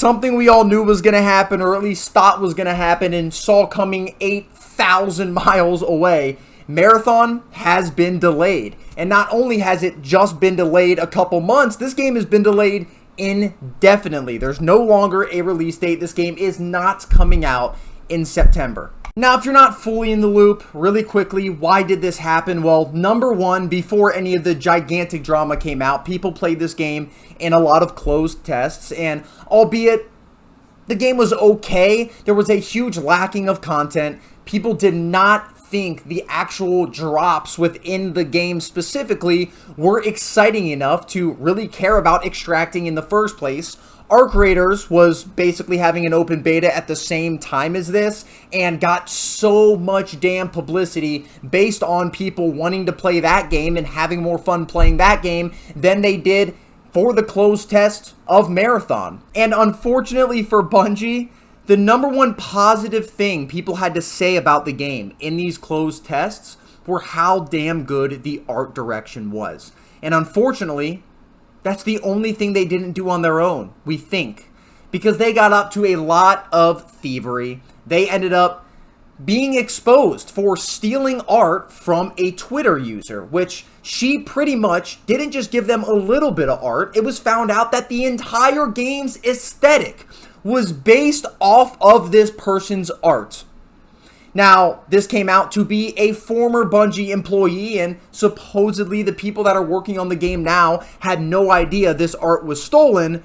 something we all knew was going to happen, or at least thought was going to happen and saw coming 8,000 miles away. Marathon has been delayed. And not only has it just been delayed a couple months, this game has been delayed indefinitely. There's no longer a release date. This game is not coming out in September. Now, if you're not fully in the loop, really quickly, why did this happen? Well, number one, before any of the gigantic drama came out, people played this game in a lot of closed tests, and albeit the game was okay, there was a huge lacking of content. People did not think the actual drops within the game specifically were exciting enough to really care about extracting in the first place. Arc Raiders was basically having an open beta at the same time as this and got so much damn publicity based on people wanting to play that game and having more fun playing that game than they did for the closed test of Marathon. And unfortunately for Bungie, the number one positive thing people had to say about the game in these closed tests were how damn good the art direction was. And unfortunately, that's the only thing they didn't do on their own, we think. Because they got up to a lot of thievery. They ended up being exposed for stealing art from a Twitter user, which she pretty much didn't just give them a little bit of art. It was found out that the entire game's aesthetic was based off of this person's art. Now, this came out to be a former Bungie employee, and supposedly the people that are working on the game now had no idea this art was stolen.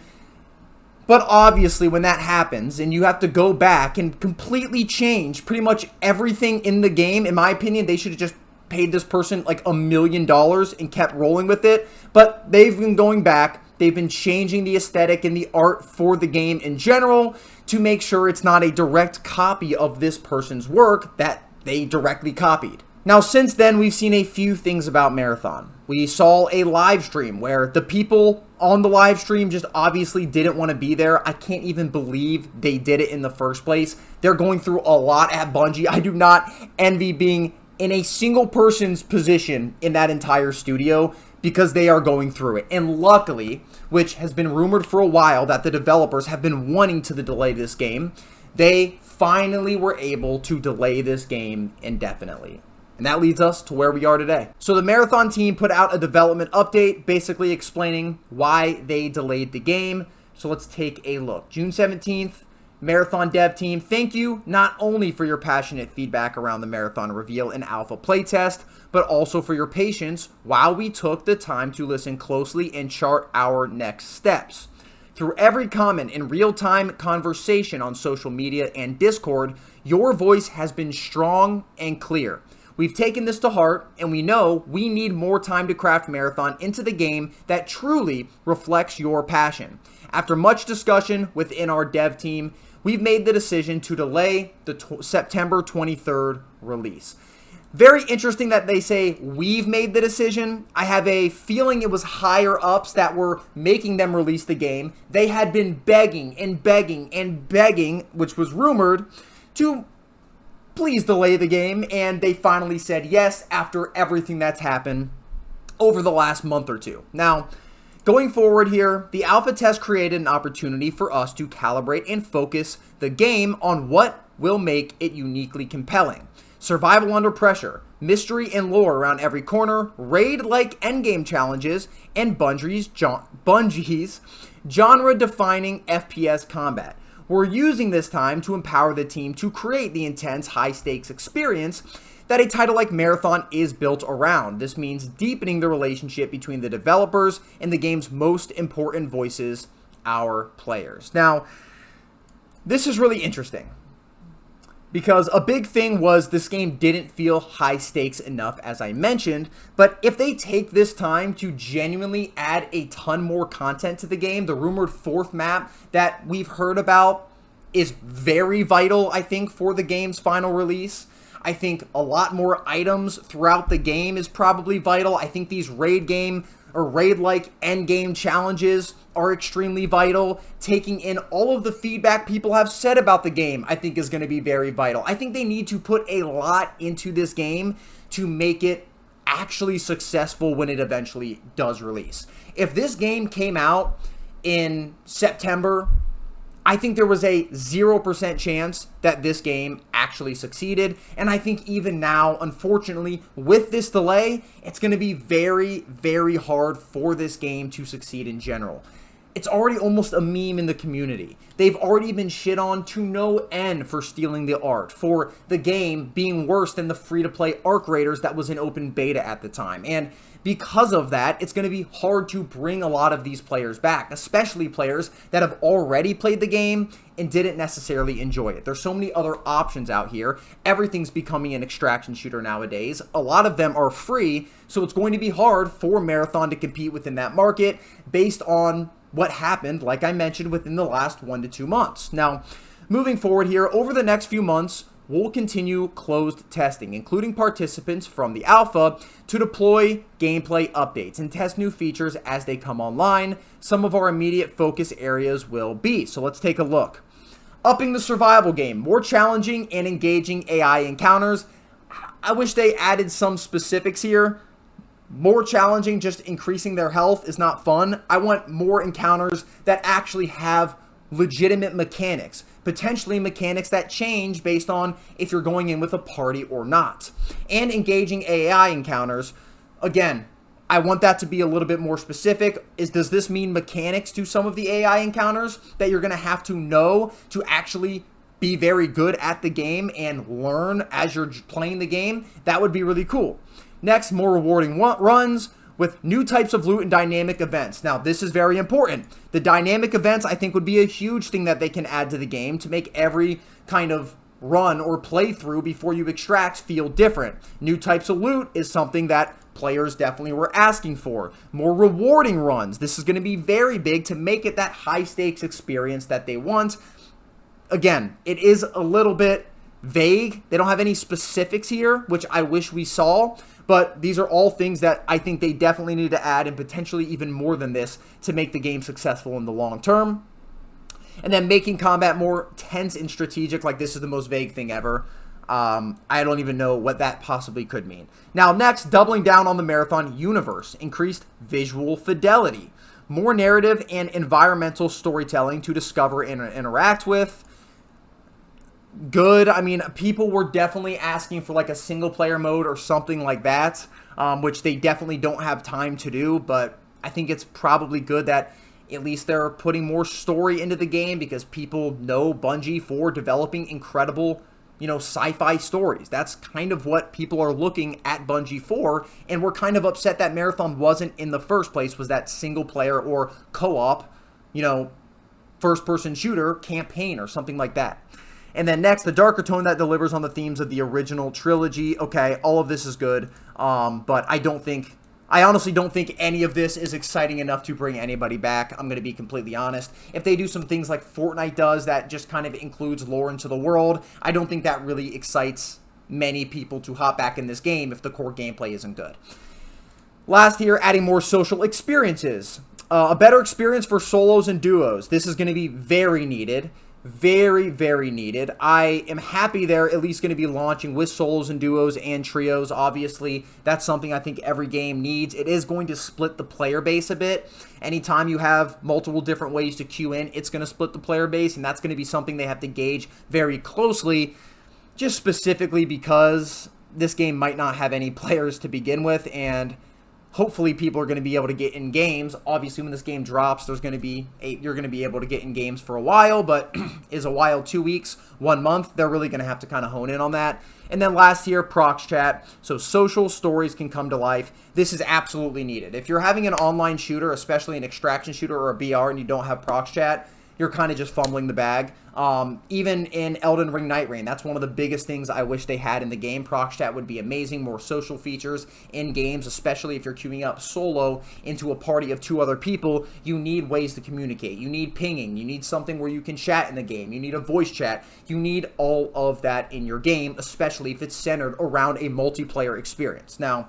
But obviously when that happens and you have to go back and completely change pretty much everything in the game, in my opinion, they should have just paid this person like $1 million and kept rolling with it. But they've been going back. They've been changing the aesthetic and the art for the game in general to make sure it's not a direct copy of this person's work that they directly copied. Now, since then, we've seen a few things about Marathon. We saw a live stream where the people on the live stream just obviously didn't want to be there. I can't even believe they did it in the first place. They're going through a lot at Bungie. I do not envy being in a single person's position in that entire studio, because they are going through it. And luckily, which has been rumored for a while that the developers have been wanting to delay this game, they finally were able to delay this game indefinitely. And that leads us to where we are today. So the Marathon team put out a development update basically explaining why they delayed the game. So let's take a look. June 17th, Marathon dev team, thank you not only for your passionate feedback around the Marathon reveal and alpha playtest, but also for your patience while we took the time to listen closely and chart our next steps. Through every comment and real-time conversation on social media and Discord, your voice has been strong and clear. We've taken this to heart, and we know we need more time to craft Marathon into the game that truly reflects your passion. After much discussion within our dev team, we've made the decision to delay the September 23rd release. Very interesting that they say we've made the decision. I have a feeling it was higher ups that were making them release the game. They had been begging and begging and begging, which was rumored, to please delay the game, and they finally said yes after everything that's happened over the last month or two. Now, going forward here, the alpha test created an opportunity for us to calibrate and focus the game on what will make it uniquely compelling. Survival under pressure, mystery and lore around every corner, raid-like endgame challenges, and Bungie's genre-defining FPS combat. We're using this time to empower the team to create the intense, high-stakes experience that a title like Marathon is built around. This means deepening the relationship between the developers and the game's most important voices, our players. Now, this is really interesting, because a big thing was this game didn't feel high stakes enough, as I mentioned. But if they take this time to genuinely add a ton more content to the game, the rumored fourth map that we've heard about is very vital, I think, for the game's final release. I think a lot more items throughout the game is probably vital. I think these raid-like end-game challenges are extremely vital. Taking in all of the feedback people have said about the game, I think, is going to be very vital. I think they need to put a lot into this game to make it actually successful when it eventually does release. If this game came out in September, I think there was a 0% chance that this game actually succeeded. And I think even now, unfortunately, with this delay, it's going to be very, very hard for this game to succeed in general. It's already almost a meme in the community. They've already been shit on to no end for stealing the art, for the game being worse than the free-to-play Arc Raiders that was in open beta at the time. And because of that, it's going to be hard to bring a lot of these players back, especially players that have already played the game and didn't necessarily enjoy it. There's so many other options out here. Everything's becoming an extraction shooter nowadays. A lot of them are free, so it's going to be hard for Marathon to compete within that market based on what happened, like I mentioned, within the last 1 to 2 months. Now, moving forward here, over the next few months, we'll continue closed testing, including participants from the alpha, to deploy gameplay updates and test new features as they come online. Some of our immediate focus areas will be. So let's take a look. Upping the survival game, more challenging and engaging AI encounters. I wish they added some specifics here. More challenging, just increasing their health is not fun. I want more encounters that actually have legitimate mechanics, potentially mechanics that change based on if you're going in with a party or not. And engaging AI encounters, again, I want that to be a little bit more specific. Does this mean mechanics to some of the AI encounters that you're going to have to know to actually be very good at the game and learn as you're playing the game? That would be really cool. Next, more rewarding runs with new types of loot and dynamic events. Now, this is very important. The dynamic events, I think, would be a huge thing that they can add to the game to make every kind of run or playthrough before you extract feel different. New types of loot is something that players definitely were asking for. More rewarding runs. This is going to be very big to make it that high-stakes experience that they want. Again, it is a little bit vague. They don't have any specifics here, which I wish we saw. But these are all things that I think they definitely need to add, and potentially even more than this, to make the game successful in the long term. And then making combat more tense and strategic, like this is the most vague thing ever. I don't even know what that possibly could mean. Now next, doubling down on the Marathon universe. Increased visual fidelity. More narrative and environmental storytelling to discover and interact with. Good. I mean, people were definitely asking for like a single player mode or something like that, which they definitely don't have time to do, but I think it's probably good that at least they're putting more story into the game, because people know Bungie for developing incredible, sci-fi stories. That's kind of what people are looking at Bungie for, and we're kind of upset that Marathon wasn't in the first place, was that single player or co-op, first person shooter campaign or something like that. And then next, the darker tone that delivers on the themes of the original trilogy. Okay, all of this is good, but I honestly don't think any of this is exciting enough to bring anybody back. I'm going to be completely honest. If they do some things like Fortnite does that just kind of includes lore into the world, I don't think that really excites many people to hop back in this game if the core gameplay isn't good. Last here, adding more social experiences. A better experience for solos and duos. This is going to be very needed. Very, very needed. I am happy they're at least going to be launching with solos and duos and trios. Obviously, that's something I think every game needs. It is going to split the player base a bit. Anytime you have multiple different ways to queue in, it's going to split the player base, and that's going to be something they have to gauge very closely, just specifically because this game might not have any players to begin with, and hopefully people are going to be able to get in games. Obviously, when this game drops, you're going to be able to get in games for a while, but is a while 2 weeks, 1 month? They're really going to have to kind of hone in on that. And then last here, prox chat. So social stories can come to life. This is absolutely needed. If you're having an online shooter, especially an extraction shooter or a BR, and you don't have prox chat, you're kind of just fumbling the bag. Even in Elden Ring Night Rain, that's one of the biggest things I wish they had in the game. Prox chat would be amazing. More social features in games, especially if you're queuing up solo into a party of 2 other people. You need ways to communicate. You need pinging. You need something where you can chat in the game. You need a voice chat. You need all of that in your game, especially if it's centered around a multiplayer experience. Now,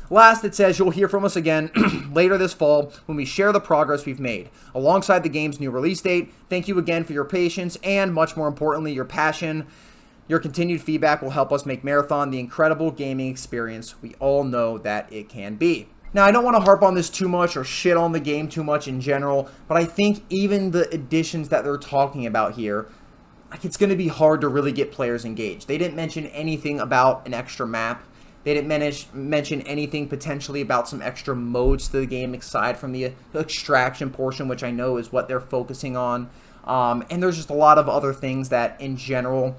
last, it says you'll hear from us again later this fall when we share the progress we've made alongside the game's new release date. Thank you again for your patience and, much more importantly, your passion. Your continued feedback will help us make Marathon the incredible gaming experience we all know that it can be. Now, I don't want to harp on this too much or shit on the game too much in general, but I think even the additions that they're talking about here, like, it's going to be hard to really get players engaged. They didn't mention anything about an extra map. They didn't mention anything potentially about some extra modes to the game aside from the extraction portion, which I know is what they're focusing on. And there's just a lot of other things that, in general,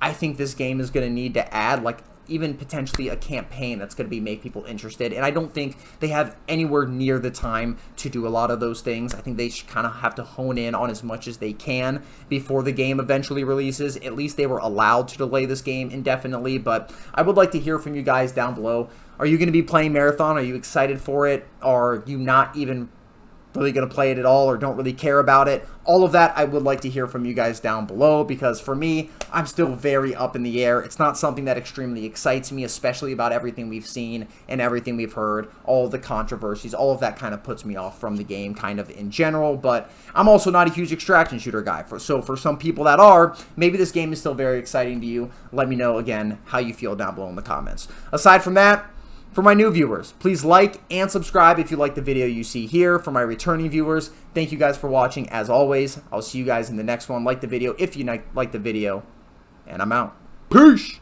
I think this game is going to need to add, like even potentially a campaign that's going to make people interested. And I don't think they have anywhere near the time to do a lot of those things. I think they should kind of have to hone in on as much as they can before the game eventually releases. At least they were allowed to delay this game indefinitely. But I would like to hear from you guys down below. Are you going to be playing Marathon? Are you excited for it? Are you not even really going to play it at all or don't really care about it? All of that I would like to hear from you guys down below, because for me, I'm still very up in the air. It's not something that extremely excites me, especially about everything we've seen and everything we've heard, all of the controversies, all of that kind of puts me off from the game kind of in general. But I'm also not a huge extraction shooter guy. So for some people that are, maybe this game is still very exciting to you. Let me know again how you feel down below in the comments. Aside from that, for my new viewers, please like and subscribe if you like the video you see here. For my returning viewers, thank you guys for watching. As always, I'll see you guys in the next one. Like the video if you like the video, and I'm out. Peace!